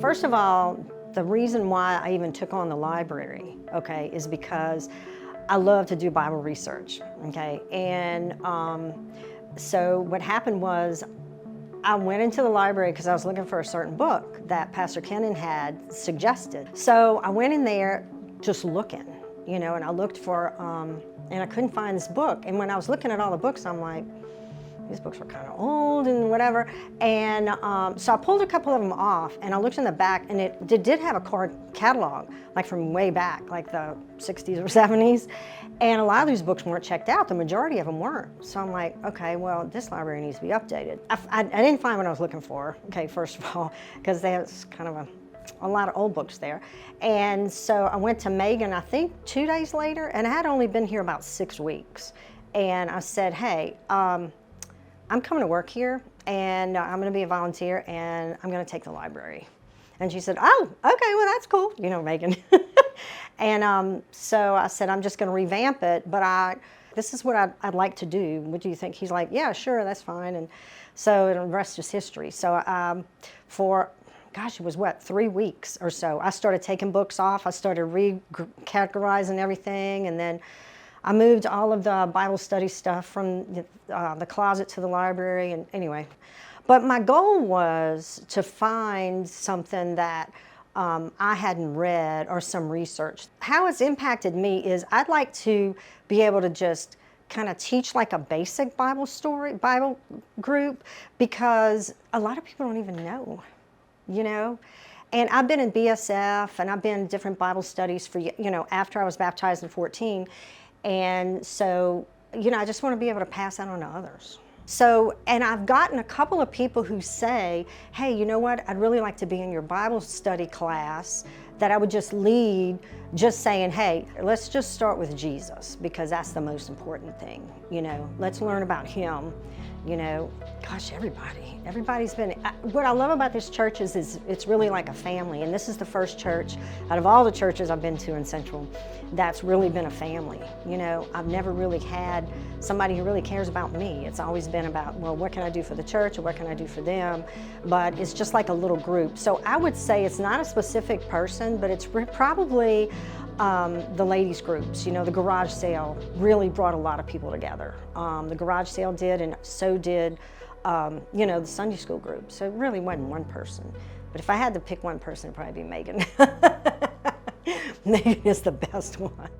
First of all, the reason why I even took on the library, okay, is because I love to do Bible research, okay? And so what happened was I went into the library because I was looking for a certain book that Pastor Kennan had suggested. So I went in there just looking, you know, and I looked for, and I couldn't find this book. And when I was looking at all the books, I'm like, these books were kind of old and whatever. And so I pulled a couple of them off and I looked in the back and it did have a card catalog, like from way back, like the 60s or 70s. And a lot of these books weren't checked out. The majority of them weren't. So I'm like, okay, well, this library needs to be updated. I didn't find what I was looking for, okay, first of all, because there's kind of a lot of old books there. And so I went to Megan, I think 2 days later, and I had only been here about 6 weeks. And I said, hey, I'm coming to work here and I'm going to be a volunteer and I'm going to take the library. And she said, oh, okay, well, that's cool, you know, Megan. And so I said, I'm just going to revamp it, but this is what I'd like to do. What do you think? He's like, yeah, sure, that's fine. And so the rest is history. So for, gosh, it was what, 3 weeks or so, I started taking books off. I started recategorizing everything, and then I moved all of the Bible study stuff from the closet to the library, and anyway. But my goal was to find something that I hadn't read or some research. How it's impacted me is I'd like to be able to just kind of teach like a basic Bible group, because a lot of people don't even know, you know? And I've been in BSF and I've been in different Bible studies for, you know, after I was baptized in 14. And so, you know, I just want to be able to pass that on to others. So, and I've gotten a couple of people who say, hey, you know what, I'd really like to be in your Bible study class that I would just lead, just saying, hey, let's just start with Jesus, because that's the most important thing, you know, let's learn about him, you know. Gosh, everybody's been, what I love about this church is it's really like a family, and this is the first church out of all the churches I've been to in Central that's really been a family, you know. I've never really had somebody who really cares about me. It's always been about, well, what can I do for the church or what can I do for them? But it's just like a little group. So I would say it's not a specific person, but it's probably the ladies groups. You know, the garage sale really brought a lot of people together. The garage sale did, and so did, you know, the Sunday school group. So it really wasn't one person. But if I had to pick one person, it'd probably be Megan. Megan is the best one.